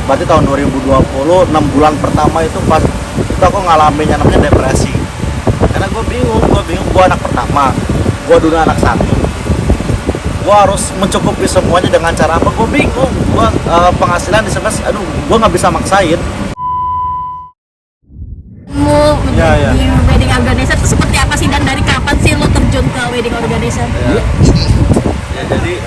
berarti tahun 2020, 6 bulan pertama itu pas itu aku ngalamin yang namanya depresi. Karena gue bingung, gue anak pertama, gue dulu anak satu, gue harus mencukupi semuanya dengan cara apa? Gue bingung, gue penghasilan di semester, aduh, gue nggak bisa maksain. Mau Ya, menjadi wedding organizer itu seperti apa sih, dan dari kapan sih lo terjun ke wedding organizer? Ya jadi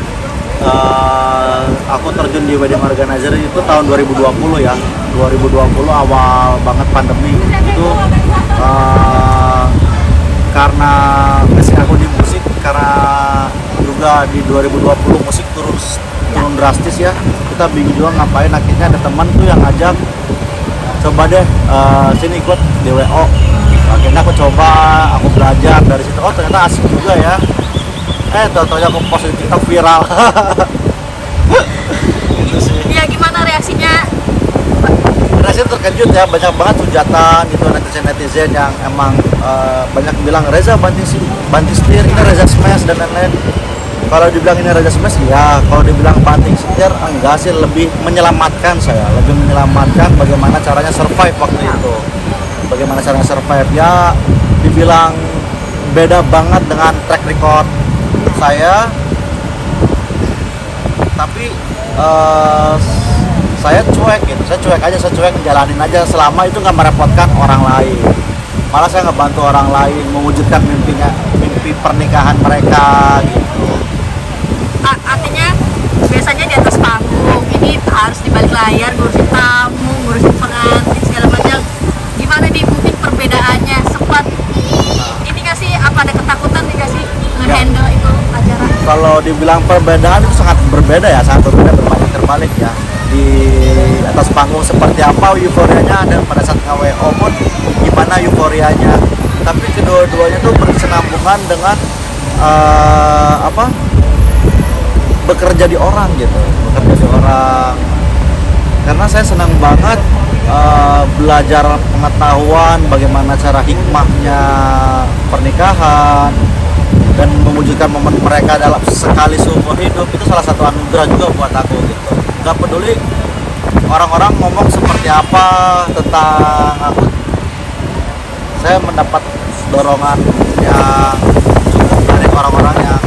aku terjun di wedding organizer itu tahun 2020 ya. 2020 awal banget pandemi itu, karena basic aku di musik, karena juga di 2020 musik turun drastis ya. Kita bingung juga ngapain, akhirnya ada teman tuh yang ngajak, coba deh sini ikut di WO. Akhirnya aku coba, aku belajar dari situ. Oh ternyata asik juga ya. Tau-taunya aku post di TikTok viral. Gitu sih. Ya gimana reaksinya? Rasanya terkejut ya, banyak banget hujatan gitu, netizen yang emang banyak bilang Reza banting setir, ini Reza smash dan lain-lain. Kalau dibilang ini Reza smash ya, kalau dibilang banting setir enggak sih, lebih menyelamatkan saya, lebih menyelamatkan bagaimana caranya survive waktu itu. Bagaimana caranya survive ya, dibilang beda banget dengan track record saya, tapi saya cuek gitu, saya cuek ngejalanin aja selama itu nggak merepotkan orang lain. Malah saya ngebantu orang lain mewujudkan mimpi pernikahan mereka gitu. Artinya biasanya di atas panggung, ini harus di balik layar, ngurusin tamu, ngurusin pengantin segala macam. Gimana nih mungkin perbedaannya? Sempat ini nggak sih, apa ada ketakutan nih nggak sih nge-handle itu acara? Kalau dibilang perbedaan itu sangat berbeda ya, sangat berbeda, berbanding terbalik ya. Di atas panggung seperti apa euforianya, dan pada saat nge-WO pun gimana euforianya. Tapi kedua-duanya tuh berkesinambungan dengan bekerja di orang gitu, bekerja di orang. Karena saya senang banget belajar pengetahuan bagaimana cara hikmahnya pernikahan dan mewujudkan momen mereka dalam sekali seumur hidup. Itu salah satu anugerah juga buat aku gitu. Gak peduli orang-orang ngomong seperti apa tentang aku, saya mendapat dorongan yang cukup dari orang-orang yang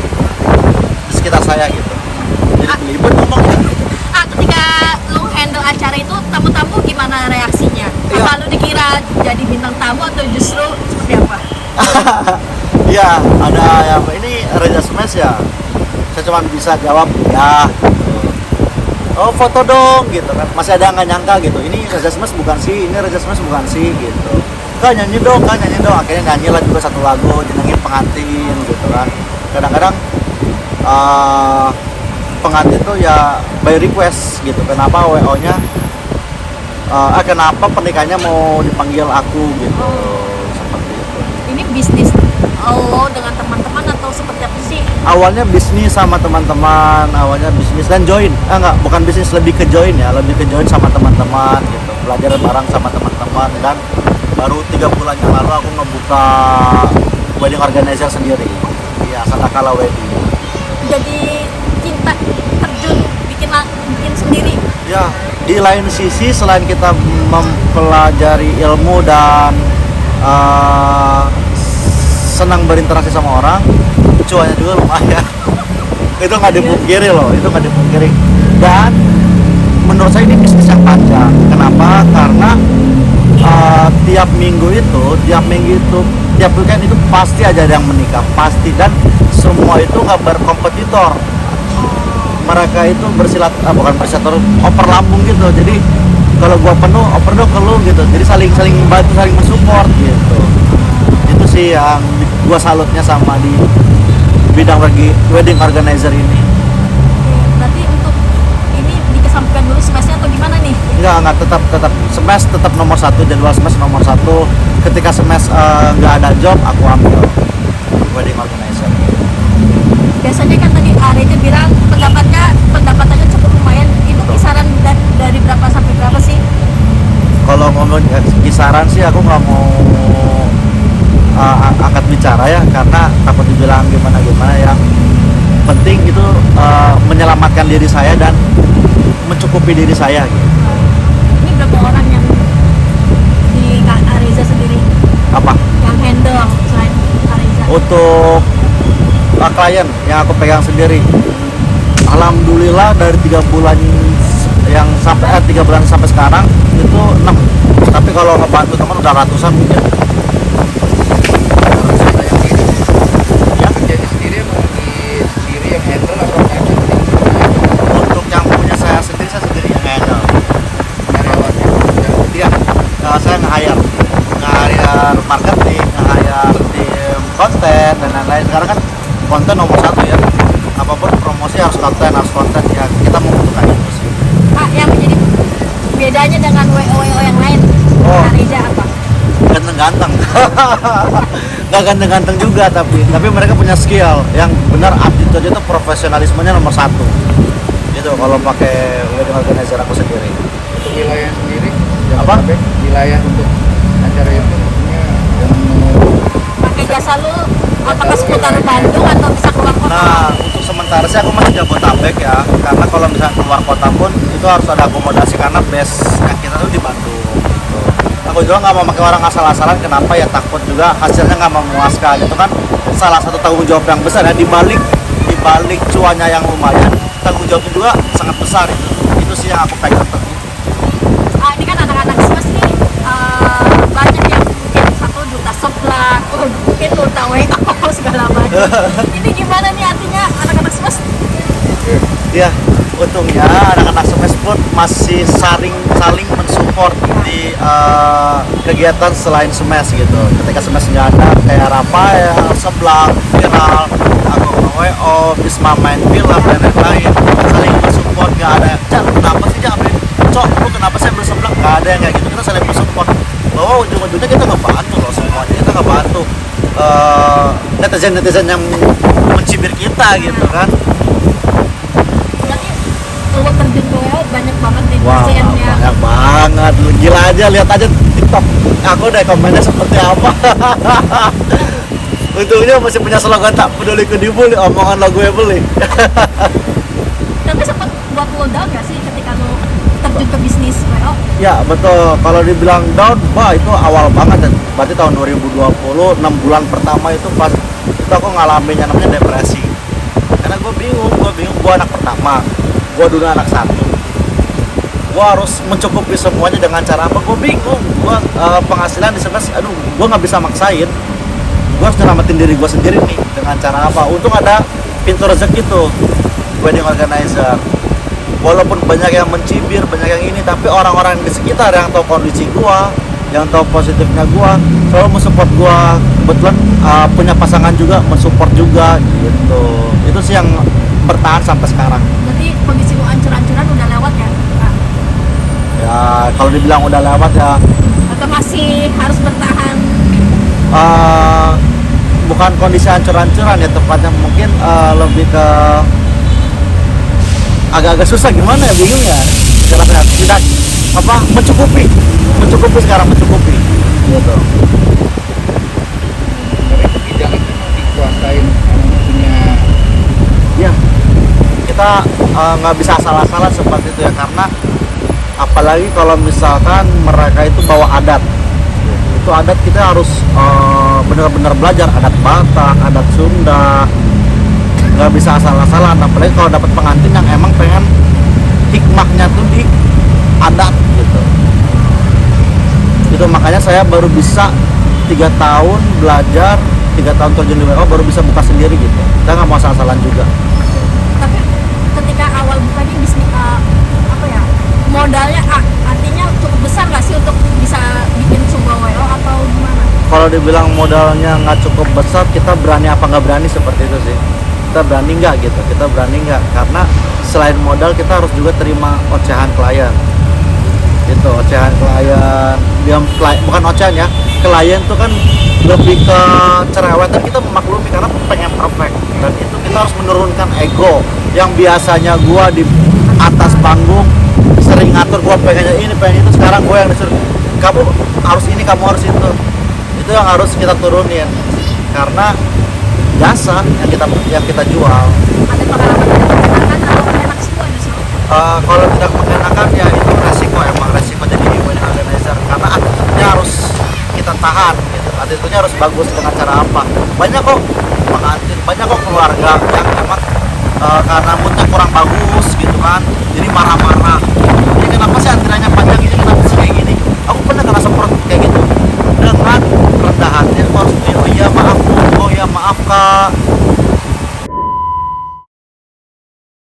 di sekitar saya gitu. Jadi belibet ngomongnya. Ketika lu handle acara itu, tamu-tamu gimana reaksinya? Iya. Apa lu dikira jadi bintang tamu atau justru seperti apa? Iya, ada yang ini Reza Smash ya. Saya cuma bisa jawab ya. Oh foto dong gitu kan. Masih ada yang nggak nyangka gitu. Ini Reza Smash bukan sih, ini Reza Smash bukan sih gitu. Kak nyanyi dong. Akhirnya nyanyi lah juga satu lagu, jenengin pengantin gitu kan. Kadang-kadang pengantin tuh ya by request gitu. Kenapa WO-nya? Kenapa pernikahannya mau dipanggil aku gitu. Seperti itu. Ini bisnis lo dengan teman-teman atau seperti apa sih? Awalnya bisnis sama teman-teman, awalnya bisnis dan join. Bukan bisnis, lebih ke join ya, lebih ke join sama teman-teman gitu. Belajar bareng sama teman-teman, dan baru 3 bulan yang lalu aku ngebuka wedding organizer sendiri. Iya, Sandakala Wedding. Jadi cinta terjun bikin sendiri. Ya, di lain sisi selain kita mempelajari ilmu dan senang berinteraksi sama orang, cuannya juga lumayan. Itu nggak dipungkiri loh, itu nggak dipungkiri. Dan menurut saya ini bisnis yang panjang. Kenapa? Karena tiap minggu itu, tiap weekend itu pasti aja ada yang menikah, pasti, dan semua itu nggak berkompetitor. Mereka itu bukan bersilat, oper lambung gitu. Jadi kalau gua penuh, oper dong ke lu gitu. Jadi saling bantu, saling mensupport gitu. Itu sih yang gua salutnya sama di bidang wedding organizer ini. Berarti untuk ini dikesampingkan dulu smashnya atau gimana nih? Enggak, tetap smash tetap nomor 1, jadwal smash nomor 1. Ketika smash nggak ada job, aku ambil wedding organizer. Biasanya kan tadi Reza bilang pendapatannya cukup lumayan. Itu kisaran dari berapa sampai berapa sih? Kalau ngomong kisaran sih aku nggak mau angkat bicara ya, karena takut dibilang gimana. Yang penting itu menyelamatkan diri saya dan mencukupi diri saya gitu. Apa? yang handle selain Ariza? Untuk klien yang aku pegang sendiri, alhamdulillah dari 3 bulan yang sampai 3 bulan sampai sekarang itu 6. Tapi kalau ngebantu teman udah ratusan mungkin. Yang kerjanya sendiri emang di sendiri yang handle atau banyak Untuk yang punya saya sendiri yang handle. karyawannya? Iya, saya nge-hire marketing, nge-hire tim konten dan lain-lain. Sekarang kan konten nomor 1 ya. Apapun promosi harus konten ya. Kita membutuhkan itu sih. Pak, yang menjadi bedanya dengan WO yang lain Oh. Ariza apa? Ganteng-ganteng. Nggak ganteng-ganteng juga, tapi mereka punya skill yang benar. Attitude itu profesionalismenya nomor 1 gitu kalau pakai wedding organizer aku sendiri. Untuk wilayah sendiri Apa? Jabodetabek, wilayah untuk acara itu maksudnya yang Pakai jasa lu apakah seputar Bandung atau bisa keluar kota? Nah, untuk sementara sih aku masih Jabodetabek ya, karena kalau misalnya keluar kota pun itu harus ada akomodasi karena base-nya kita tuh di Bandung. Gitu. Aku juga nggak mau pakai orang asal-asalan, kenapa ya, takut juga hasilnya nggak memuaskan. Itu kan salah satu tanggung jawab yang besar ya, di balik cuannya yang lumayan, tanggung jawabnya juga sangat besar itu. Itu sih yang aku pegang teguh. Ini kan anak-anak SMES nih banyak yang mungkin satu duta seblak, mungkin duta WO segala macam. Ini gimana nih artinya anak-anak SMES? Ya, untungnya anak-anak Smash pun masih saling mensupport di kegiatan selain Smash gitu. Ketika Smash nggak ada, kayak Rafael, Seblak, Viral, aku WO, Bisma main film dan lain-lain, saling mensupport. Nggak ada, Cak, kenapa sih Cak? Cok, lu kenapa saya berseblak? Nggak ada yang kayak gitu. Kita saling mensupport. Bahwa ujung-ujungnya kita ngebantu loh semuanya. Kita ngebantu netizen yang mencibir kita gitu kan. Berarti lu terjun ke WO banyak banget nih Wah, pasiennya. banyak banget. Lu gila aja, lihat aja TikTok aku deh komennya seperti apa. Untungnya masih punya slogan tak peduli ku dibully, omongan lo gue beli. Tapi sempat buat lo down gak sih ketika lo terjun ke bisnis WO? Ya betul, kalau dibilang down, wah itu awal banget. Berarti tahun 2020, 6 bulan pertama itu pas itu aku ngalamin yang namanya depresi. Karena gue bingung, gue anak pertama, gue dulu anak 1. Gue harus mencukupi semuanya dengan cara apa? Gue bingung, gue penghasilan di sebelah, aduh, gue nggak bisa maksain. Gue harus nyelamatin diri gue sendiri nih dengan cara apa? Untung ada pintu rezeki tuh, wedding organizer. Walaupun banyak yang mencibir, banyak yang ini, tapi orang-orang di sekitar yang tahu kondisi gua, yang tahu positifnya gua, selalu mensupport gua. Kebetulan punya pasangan juga mensupport juga gitu. Itu sih yang bertahan sampai sekarang. Berarti kondisi lo ancur-ancuran udah lewat ya? Kak? Ya kalau dibilang udah lewat ya, Atau masih harus bertahan? bukan kondisi hancur-hancuran ya, tepatnya mungkin lebih ke agak-agak susah, gimana ya, bingung ya. Tidak mencukupi sekarang, mencukupi gitu. tapi itu bidang itu memang dikuasain orang punya Ya, kita nggak bisa asal-asalan seperti itu ya, karena apalagi kalau misalkan mereka itu bawa adat. Itu adat kita harus benar-benar belajar adat Batak, adat Sunda. Nggak bisa asal-asalan, apalagi kalau dapat pengantin yang emang pengen hikmahnya tuh di adat gitu. Itu makanya saya baru bisa 3 tahun belajar, 3 tahun terjun di WO baru bisa buka sendiri gitu. Kita nggak mau asal-asalan juga. Tapi ketika awal buka ini bisnis modalnya artinya cukup besar nggak sih untuk bisa bikin sebuah WO atau gimana? Kalau dibilang modalnya nggak cukup besar, kita berani apa nggak berani seperti itu sih. Kita berani nggak gitu, kita berani nggak, karena selain modal kita harus juga terima ocehan klien gitu. Ocehan klien, bukan ocehan ya, klien tuh kan lebih ke cerewetan, kita memaklumi karena pengen perfect. Dan itu kita harus menurunkan ego yang biasanya gua di atas panggung sering ngatur, gua pengennya ini pengen itu, sekarang gua yang disuruh kamu harus ini, kamu harus itu yang harus kita turunin, karena jasa yang kita jual. Ada pengalaman tidak menyenangkan atau enak semua di sini? Kalau tidak mengenakan ya itu resiko, emang resiko jadi wedding organizer, karena attitude-nya harus kita tahan gitu. Attitude pengantinnya harus bagus dengan cara apa. Banyak kok pengantin, banyak kok keluarga yang emang karena moodnya kurang bagus gitu kan, jadi marah-marah, ini kenapa sih antriannya panjang, ini kenapa sih kayak gini. Aku pernah ngerasa seperti kayak gitu. Dengan rendah hati aku harus oh iya maaf Bu, oh iya maaf Kak,